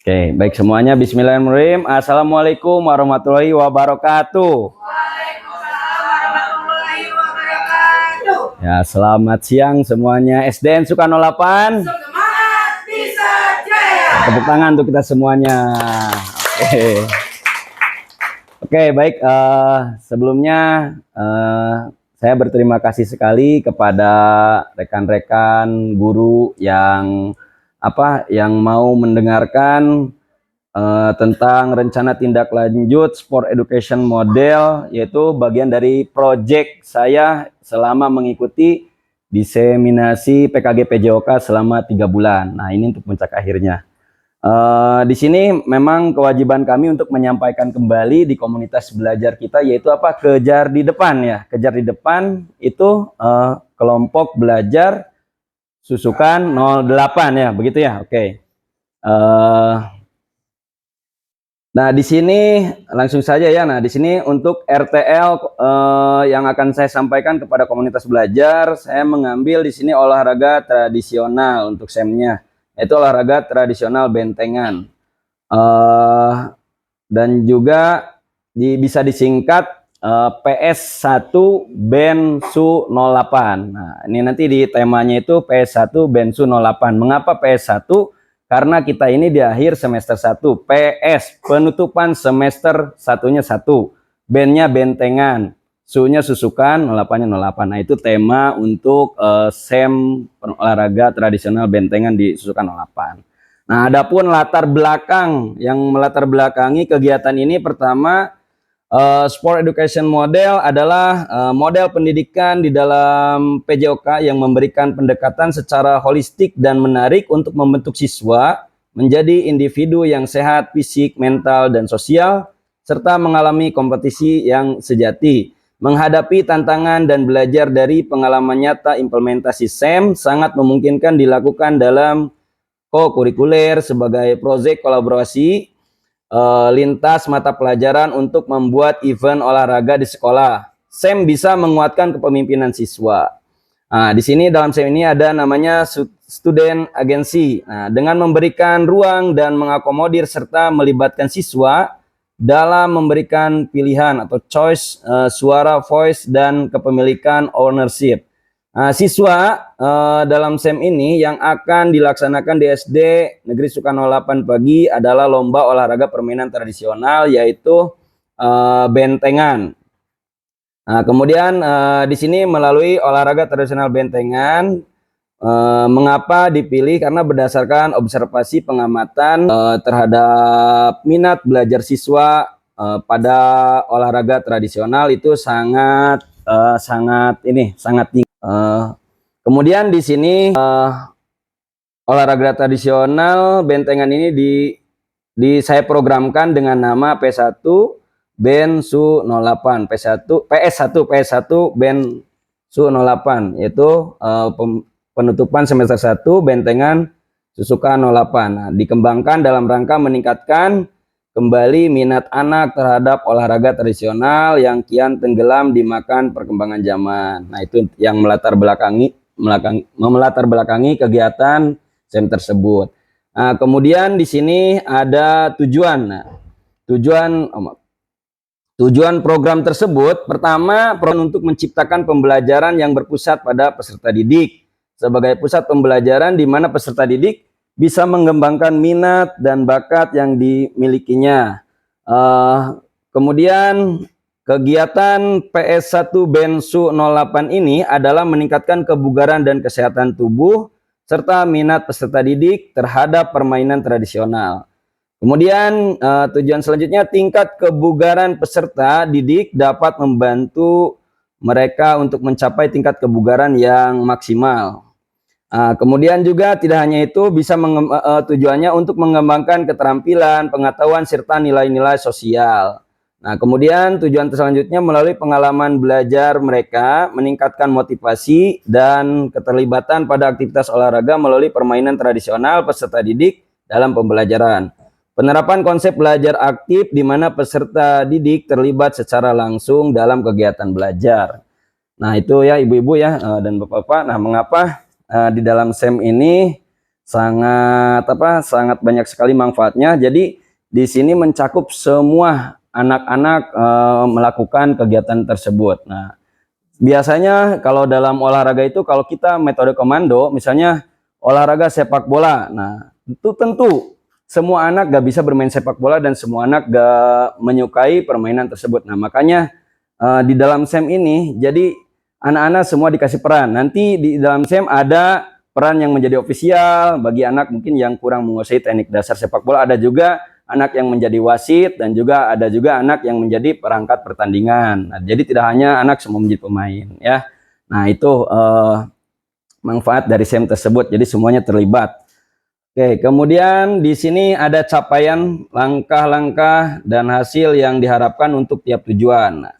Oke, baik semuanya. Bismillahirrahmanirrahim. Assalamualaikum warahmatullahi wabarakatuh. Waalaikumsalam warahmatullahi wabarakatuh. Ya, selamat siang semuanya. SDN Sukarno 8. Semangat bisa jaya. Tepuk tangan untuk kita semuanya. Oke, baik. Sebelumnya saya berterima kasih sekali kepada rekan-rekan guru yang mau mendengarkan tentang rencana tindak lanjut Sport Education Model, yaitu bagian dari proyek saya selama mengikuti diseminasi PKG PJOK selama 3 bulan. Nah, ini untuk puncak akhirnya. Di sini memang kewajiban kami untuk menyampaikan kembali di komunitas belajar kita, yaitu kejar di depan ya. Kejar di depan itu kelompok belajar Susukan 08 ya, begitu ya. Oke. Nah, di sini langsung saja ya. Nah, di sini untuk RTL yang akan saya sampaikan kepada komunitas belajar, saya mengambil di sini olahraga tradisional untuk SEM-nya, yaitu olahraga tradisional bentengan. Dan juga bisa disingkat PS1 Bensu 08. Nah, ini nanti di temanya itu PS1 Bensu 08. Mengapa PS1? Karena kita ini di akhir semester 1. PS, penutupan semester satunya 1. Ben-nya bentengan. Su-nya susukan, 08-nya 08. Nah, itu tema untuk SEM olahraga tradisional bentengan di Susukan 08. Nah, adapun latar belakang yang melatar belakangi kegiatan ini, pertama, Sport Education Model adalah model pendidikan di dalam PJOK yang memberikan pendekatan secara holistik dan menarik untuk membentuk siswa menjadi individu yang sehat fisik, mental, dan sosial, serta mengalami kompetisi yang sejati. Menghadapi tantangan dan belajar dari pengalaman nyata implementasi SEM sangat memungkinkan dilakukan dalam co-kurikuler sebagai proyek kolaborasi lintas mata pelajaran untuk membuat event olahraga di sekolah. SEM bisa menguatkan kepemimpinan siswa. Nah, di sini dalam SEM ini ada namanya student agency. Nah, dengan memberikan ruang dan mengakomodir serta melibatkan siswa dalam memberikan pilihan atau choice, suara, voice, dan kepemilikan ownership. Nah, siswa dalam SEM ini yang akan dilaksanakan di SD Negeri Sukarno 8 pagi adalah lomba olahraga permainan tradisional, yaitu bentengan. Nah, kemudian di sini melalui olahraga tradisional bentengan, mengapa dipilih? Karena berdasarkan observasi pengamatan terhadap minat belajar siswa pada olahraga tradisional itu sangat tinggi. Kemudian di sini olahraga tradisional bentengan ini saya programkan dengan nama P1 Bensu 08, PS1 Bensu 08, yaitu penutupan semester 1 bentengan Susukan 08. Nah, dikembangkan dalam rangka meningkatkan kembali minat anak terhadap olahraga tradisional yang kian tenggelam dimakan perkembangan zaman. Nah, itu yang melatar belakangi kegiatan SEM tersebut. Nah, kemudian di sini ada tujuan. Nah, tujuan program tersebut, pertama, program untuk menciptakan pembelajaran yang berpusat pada peserta didik sebagai pusat pembelajaran di mana peserta didik bisa mengembangkan minat dan bakat yang dimilikinya. Kemudian kegiatan PS1 Bensu 08 ini adalah meningkatkan kebugaran dan kesehatan tubuh serta minat peserta didik terhadap permainan tradisional. Kemudian tujuan selanjutnya, tingkat kebugaran peserta didik dapat membantu mereka untuk mencapai tingkat kebugaran yang maksimal. Kemudian juga tidak hanya itu, bisa tujuannya untuk mengembangkan keterampilan, pengetahuan, serta nilai-nilai sosial. Nah, kemudian tujuan selanjutnya melalui pengalaman belajar mereka, meningkatkan motivasi dan keterlibatan pada aktivitas olahraga melalui permainan tradisional peserta didik dalam pembelajaran. Penerapan konsep belajar aktif di mana peserta didik terlibat secara langsung dalam kegiatan belajar. Nah, itu ya ibu-ibu ya dan bapak-bapak. Nah, mengapa di dalam SEM ini sangat banyak sekali manfaatnya. Jadi di sini mencakup semua anak-anak melakukan kegiatan tersebut. Nah, biasanya kalau dalam olahraga itu kalau kita metode komando, misalnya olahraga sepak bola. Nah, itu tentu semua anak gak bisa bermain sepak bola dan semua anak gak menyukai permainan tersebut. Nah, makanya di dalam SEM ini, jadi anak-anak semua dikasih peran. Nanti di dalam SEM ada peran yang menjadi ofisial bagi anak mungkin yang kurang menguasai teknik dasar sepak bola. Ada juga anak yang menjadi wasit dan juga ada juga anak yang menjadi perangkat pertandingan. Nah, jadi tidak hanya anak semua menjadi pemain ya. Nah, itu manfaat dari SEM tersebut. Jadi semuanya terlibat. Oke, kemudian di sini ada capaian, langkah-langkah dan hasil yang diharapkan untuk tiap tujuan. Nah,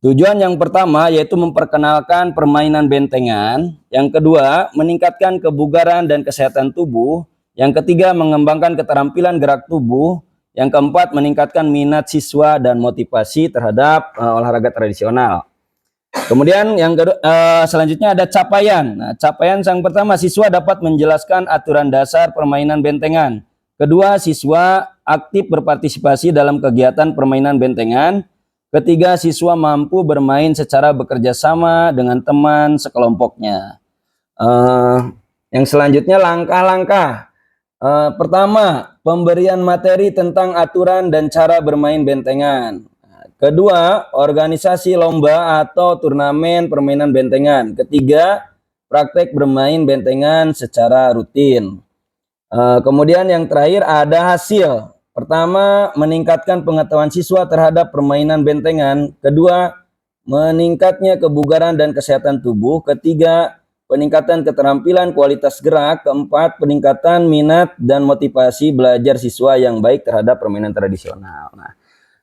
tujuan yang pertama yaitu memperkenalkan permainan bentengan. Yang kedua, meningkatkan kebugaran dan kesehatan tubuh. Yang ketiga, mengembangkan keterampilan gerak tubuh. Yang keempat, meningkatkan minat siswa dan motivasi terhadap olahraga tradisional. Kemudian yang kedua, selanjutnya ada capaian. Nah, capaian yang pertama, siswa dapat menjelaskan aturan dasar permainan bentengan. Kedua, siswa aktif berpartisipasi dalam kegiatan permainan bentengan. Ketiga, siswa mampu bermain secara bekerja sama dengan teman sekelompoknya. Yang selanjutnya langkah-langkah. Pertama, pemberian materi tentang aturan dan cara bermain bentengan. Kedua, organisasi lomba atau turnamen permainan bentengan. Ketiga, praktek bermain bentengan secara rutin. Kemudian yang terakhir ada hasil. Pertama, meningkatkan pengetahuan siswa terhadap permainan bentengan. Kedua, meningkatnya kebugaran dan kesehatan tubuh. Ketiga, peningkatan keterampilan kualitas gerak. Keempat, peningkatan minat dan motivasi belajar siswa yang baik terhadap permainan tradisional. Nah,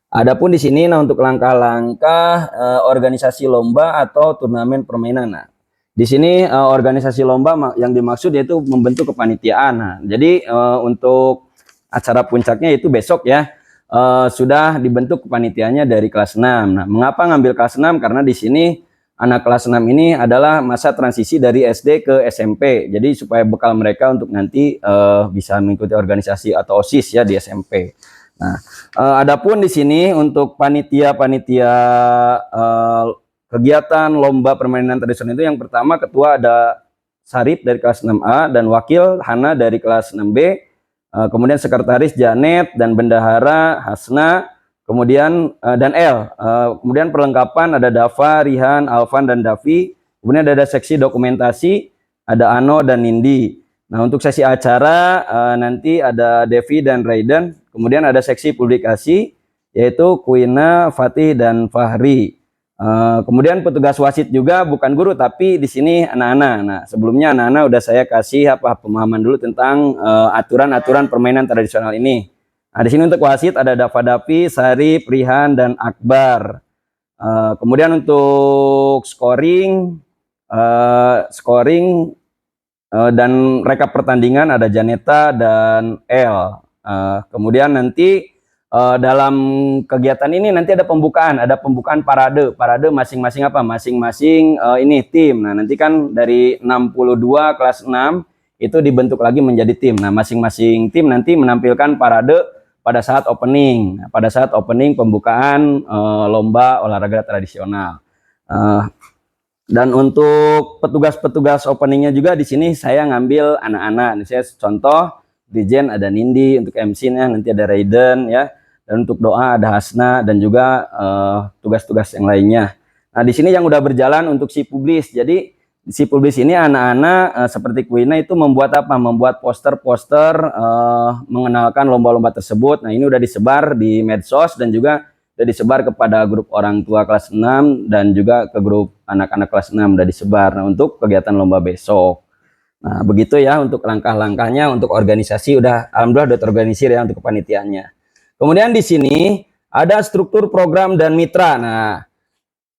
adapun di sini untuk langkah-langkah organisasi lomba atau turnamen permainan. Nah, di sini organisasi lomba yang dimaksud yaitu membentuk kepanitiaan. Nah, jadi untuk acara puncaknya itu besok ya, sudah dibentuk kepanitiaannya dari kelas 6. Nah, mengapa ngambil kelas 6? Karena di sini anak kelas 6 ini adalah masa transisi dari SD ke SMP. Jadi supaya bekal mereka untuk nanti bisa mengikuti organisasi atau OSIS ya di SMP. Nah, adapun di sini untuk panitia-panitia kegiatan lomba permainan tradisional itu yang pertama ketua ada Sarip dari kelas 6A dan wakil Hana dari kelas 6B. Kemudian sekretaris Janet dan bendahara Hasna, kemudian dan L. Kemudian perlengkapan ada Dava, Rihan, Alvan dan Davi. Kemudian ada seksi dokumentasi, ada Ano dan Nindi. Nah, untuk sesi acara nanti ada Devi dan Raiden. Kemudian ada seksi publikasi yaitu Kuina, Fatih dan Fahri. Kemudian petugas wasit juga bukan guru tapi di sini anak-anak. Nah, sebelumnya anak-anak udah saya kasih pemahaman dulu tentang aturan-aturan permainan tradisional ini. Nah, di sini untuk wasit ada Dava Davi, Sari, Prihan dan Akbar. Kemudian untuk scoring dan rekap pertandingan ada Janeta dan L. Kemudian nanti dalam kegiatan ini nanti ada pembukaan parade masing-masing masing-masing ini tim. Nah, nanti kan dari 62 kelas 6 itu dibentuk lagi menjadi tim. Nah, masing-masing tim nanti menampilkan parade pada saat opening. Nah, pada saat opening pembukaan lomba olahraga tradisional. Dan untuk petugas-petugas openingnya juga di sini saya ngambil anak-anak. Saya contoh Dirjen ada Nindi, untuk MC-nya nanti ada Raiden ya. Dan untuk doa ada Hasna dan juga tugas-tugas yang lainnya. Nah, di sini yang udah berjalan untuk si publis. Jadi si publis ini anak-anak seperti Kuina itu membuat membuat poster-poster mengenalkan lomba-lomba tersebut. Nah, ini udah disebar di medsos dan juga udah disebar kepada grup orang tua kelas 6 dan juga ke grup anak-anak kelas 6 udah disebar. Nah, untuk kegiatan lomba besok. Nah, begitu ya untuk langkah-langkahnya. Untuk organisasi udah alhamdulillah udah terorganisir ya untuk kepanitiaannya. Kemudian di sini ada struktur program dan mitra. Nah,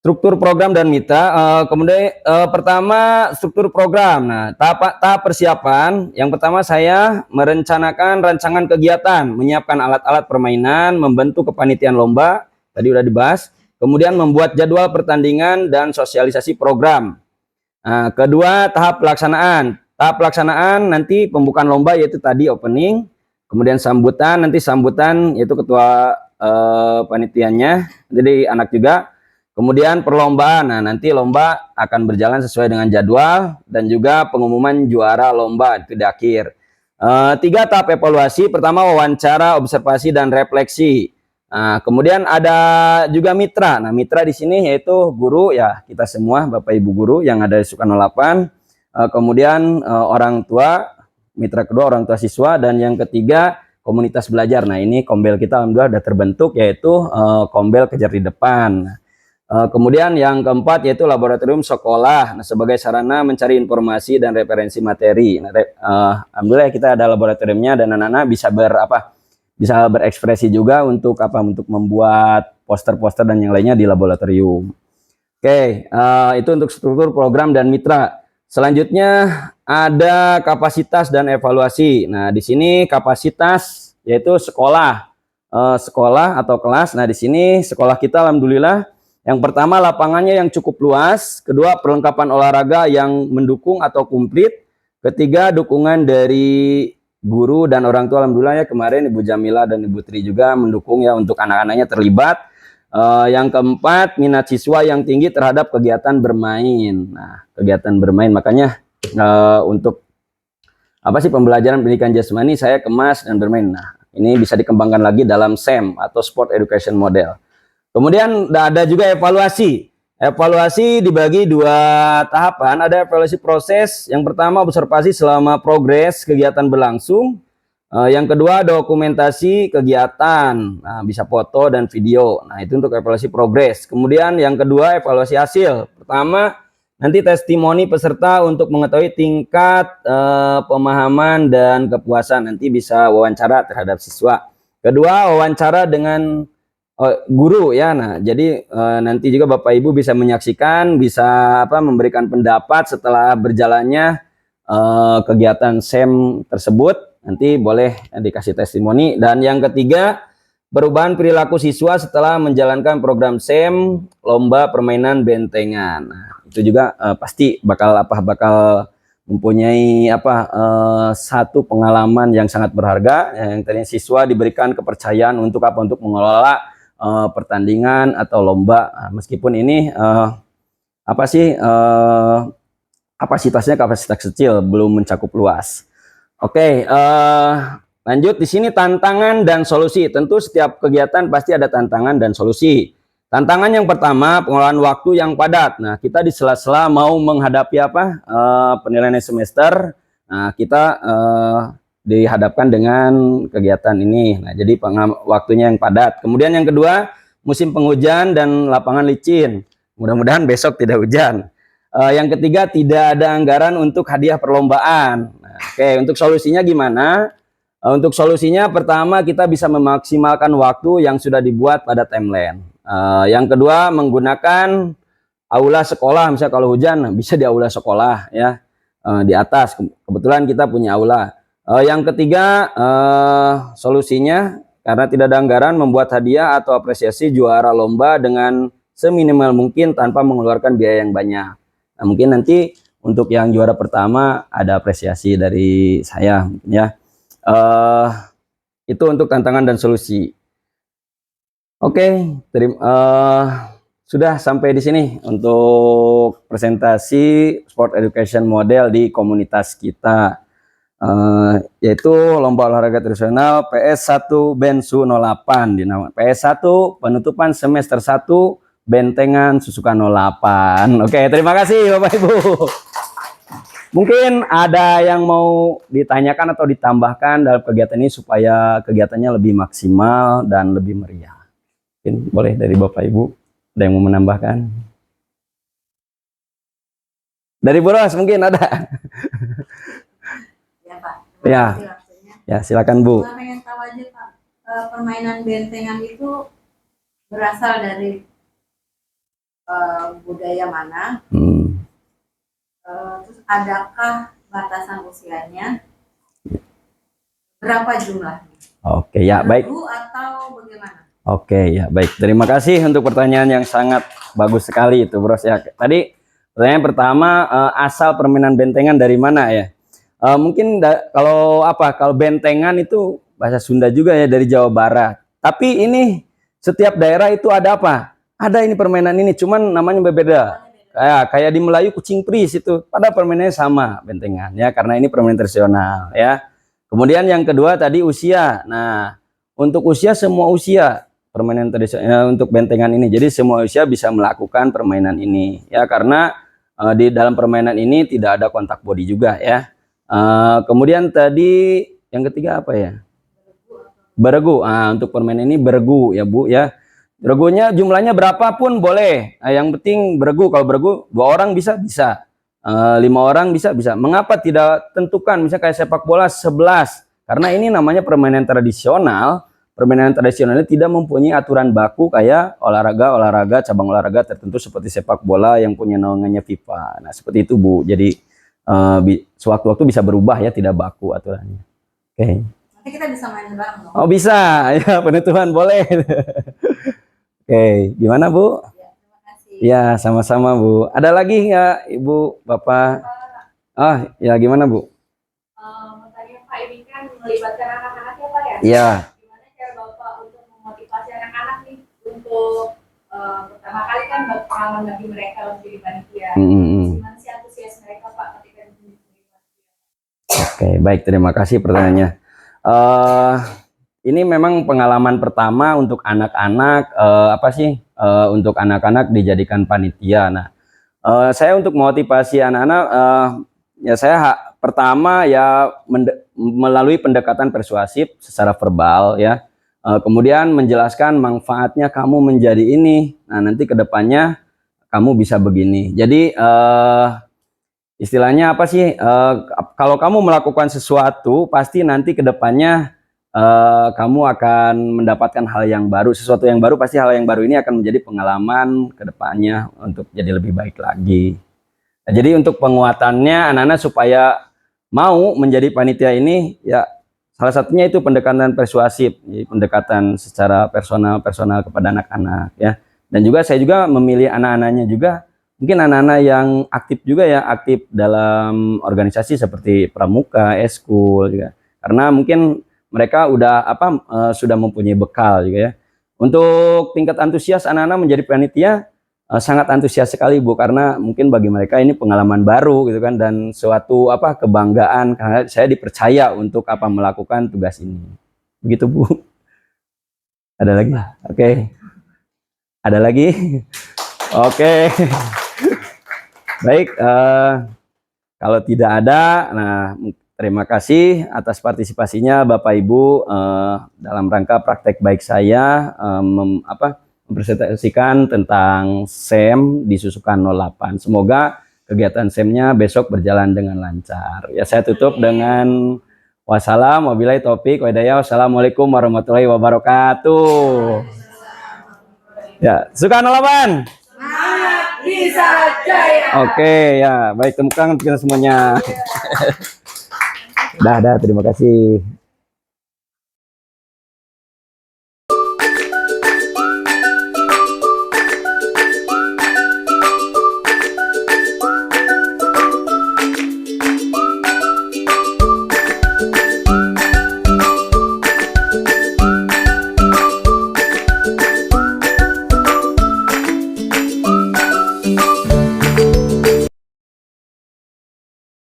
struktur program dan mitra. Kemudian pertama struktur program. Nah, tahap persiapan. Yang pertama saya merencanakan rancangan kegiatan, menyiapkan alat-alat permainan, membentuk kepanitiaan lomba. Tadi udah dibahas. Kemudian membuat jadwal pertandingan dan sosialisasi program. Nah, kedua tahap pelaksanaan. Tahap pelaksanaan nanti pembukaan lomba yaitu tadi opening, kemudian sambutan, nanti sambutan yaitu ketua panitianya, jadi anak juga. Kemudian perlombaan, nah nanti lomba akan berjalan sesuai dengan jadwal dan juga pengumuman juara lomba itu di akhir. 3 tahap evaluasi, pertama wawancara, observasi dan refleksi. Nah, kemudian ada juga mitra. Nah, mitra di sini yaitu guru ya, kita semua Bapak Ibu guru yang ada di Sukarno 8. Kemudian orang tua, mitra kedua orang tua siswa, dan yang ketiga komunitas belajar. Nah, ini kombel kita alhamdulillah sudah terbentuk yaitu kombel kejar di depan. Kemudian yang keempat yaitu laboratorium sekolah, nah, sebagai sarana mencari informasi dan referensi materi. Nah, alhamdulillah kita ada laboratoriumnya dan anak-anak bisa berekspresi juga untuk membuat poster-poster dan yang lainnya di laboratorium. Oke, itu untuk struktur program dan mitra. Selanjutnya ada kapasitas dan evaluasi. Nah, di sini kapasitas yaitu sekolah atau kelas. Nah, di sini sekolah kita alhamdulillah yang pertama lapangannya yang cukup luas, kedua perlengkapan olahraga yang mendukung atau komplit, ketiga dukungan dari guru dan orang tua alhamdulillah ya, kemarin Ibu Jamila dan Ibu Tri juga mendukung ya untuk anak-anaknya terlibat. Yang keempat minat siswa yang tinggi terhadap kegiatan bermain. Nah, kegiatan bermain makanya untuk pembelajaran pendidikan jasmani saya kemas dan bermain. Nah, ini bisa dikembangkan lagi dalam SEM atau Sport Education Model. Kemudian ada juga evaluasi. Evaluasi dibagi 2 tahapan. Ada evaluasi proses. Yang pertama observasi selama progres kegiatan berlangsung. Yang kedua dokumentasi kegiatan. Nah, bisa foto dan video. Nah, itu untuk evaluasi progres. Kemudian yang kedua evaluasi hasil. Pertama nanti testimoni peserta untuk mengetahui tingkat pemahaman dan kepuasan. Nanti bisa wawancara terhadap siswa. Kedua wawancara dengan guru ya. Nah, jadi nanti juga Bapak Ibu bisa menyaksikan, bisa memberikan pendapat setelah berjalannya kegiatan SEM tersebut. Nanti boleh dikasih testimoni. Dan yang ketiga, perubahan perilaku siswa setelah menjalankan program SEM lomba permainan bentengan. Nah, itu juga pasti bakal mempunyai satu pengalaman yang sangat berharga yang tadinya siswa diberikan kepercayaan untuk mengelola pertandingan atau lomba, meskipun ini kapasitasnya kapasitas kecil, belum mencakup luas. Oke, lanjut di sini tantangan dan solusi. Tentu setiap kegiatan pasti ada tantangan dan solusi. Tantangan yang pertama pengelolaan waktu yang padat. Nah, kita di sela-sela mau menghadapi penilaian semester. Nah, kita dihadapkan dengan kegiatan ini. Nah, jadi waktunya yang padat. Kemudian yang kedua, musim penghujan dan lapangan licin. Mudah-mudahan besok tidak hujan. Yang ketiga, tidak ada anggaran untuk hadiah perlombaan. Nah, oke, untuk solusinya gimana? Untuk solusinya pertama kita bisa memaksimalkan waktu yang sudah dibuat pada timeline. Yang kedua, menggunakan aula sekolah. Misalnya kalau hujan bisa di aula sekolah ya, di atas. Kebetulan kita punya aula. Yang ketiga, solusinya karena tidak ada anggaran, membuat hadiah atau apresiasi juara lomba dengan seminimal mungkin tanpa mengeluarkan biaya yang banyak. Nah, mungkin nanti untuk yang juara pertama ada apresiasi dari saya ya. Itu untuk tantangan dan solusi. Oke, sudah sampai di sini untuk presentasi Sport Education Model di komunitas kita. Yaitu lomba olahraga tradisional PS1 Bensu 08 dinamakan PS1 penutupan semester 1 Bentengan Susukan 08. Oke, terima kasih Bapak Ibu. Mungkin ada yang mau ditanyakan atau ditambahkan dalam kegiatan ini supaya kegiatannya lebih maksimal dan lebih meriah. Mungkin boleh dari Bapak Ibu, ada yang mau menambahkan? Dari Bu Ros mungkin ada. Ya, ya silakan Bu. Saya pengen tahu aja Pak, permainan bentengan itu berasal dari budaya mana? Terus adakah batasan usianya? Berapa jumlahnya? Oke ya, baik. Atau bagaimana? Oke ya, baik. Terima kasih untuk pertanyaan yang sangat bagus sekali itu, Bros ya. Tadi pertanyaan pertama, asal permainan bentengan dari mana ya? Mungkin kalau apa? Kalau bentengan itu bahasa Sunda juga ya, dari Jawa Barat. Tapi ini setiap daerah itu ada apa? Ada ini permainan ini, cuman namanya berbeda. Kayak di Melayu kucing pris itu, pada permainannya sama bentengan ya, karena ini permainan tradisional ya. Kemudian yang kedua tadi usia. Nah, untuk usia semua usia permainan tradisional untuk bentengan ini. Jadi semua usia bisa melakukan permainan ini ya, karena di dalam permainan ini tidak ada kontak body juga ya. Kemudian tadi yang ketiga apa ya? Beregu. Untuk permainan ini beregu ya Bu ya. Beregunya jumlahnya berapapun boleh. Yang penting beregu. Kalau beregu 2 orang bisa. 5 orang bisa. Mengapa tidak tentukan? Misalnya kayak sepak bola 11. Karena ini namanya permainan tradisional. Permainan tradisional ini tidak mempunyai aturan baku kayak olahraga cabang olahraga tertentu seperti sepak bola yang punya naungannya FIFA. Nah seperti itu Bu. Jadi sewaktu-waktu bisa berubah ya, tidak baku aturannya. Oke. Nanti kita bisa main bareng dong. Oh bisa, ya penentuan boleh. Oke, gimana Bu? Ya, terima kasih. Ya sama-sama Bu. Ada lagi nggak Ibu, Bapak? Ya gimana Bu? Tadi Pak ini kan melibatkan anak-anak ya Pak ya? Iya. Gimana cara Bapak untuk memotivasi anak-anak nih untuk pertama kali kan pengalaman bagi mereka untuk jadi panitia. Gimana sih antusias mereka Pak ketika menjadi panitia? Oke, baik, terima kasih pertanyaannya. Ini memang pengalaman pertama untuk anak-anak, untuk anak-anak dijadikan panitia. Nah, saya untuk motivasi anak-anak, ya saya pertama ya melalui pendekatan persuasif secara verbal ya, kemudian menjelaskan manfaatnya kamu menjadi ini. Nah, nanti kedepannya kamu bisa begini. Jadi istilahnya apa sih? Kalau kamu melakukan sesuatu, pasti nanti kedepannya kamu akan mendapatkan hal yang baru, sesuatu yang baru. Pasti hal yang baru ini akan menjadi pengalaman kedepannya untuk jadi lebih baik lagi. Nah, jadi untuk penguatannya anak-anak supaya mau menjadi panitia ini, ya salah satunya itu pendekatan persuasif, jadi pendekatan secara personal kepada anak-anak ya. Dan juga saya juga memilih anak-anaknya juga. Mungkin anak-anak yang aktif juga ya, aktif dalam organisasi seperti pramuka, eskul juga. Karena mungkin mereka udah sudah mempunyai bekal juga ya. Untuk tingkat antusias anak-anak menjadi panitia sangat antusias sekali Bu, karena mungkin bagi mereka ini pengalaman baru gitu kan, dan suatu kebanggaan karena saya dipercaya untuk melakukan tugas ini. Begitu Bu. Ada lagi? Oke. Ada lagi? Oke. Baik, kalau tidak ada, nah terima kasih atas partisipasinya Bapak Ibu dalam rangka praktek baik saya mempresentasikan tentang SEM di Susukan 08. Semoga kegiatan SEM-nya besok berjalan dengan lancar. Ya, saya tutup dengan wassalam, wabillahi taufik wa hidayah. Wassalamualaikum warahmatullahi wabarakatuh. Ya, Susukan 08. Bisa jaya. Oke, ya baik, temukan kita semuanya. Dah, terima kasih.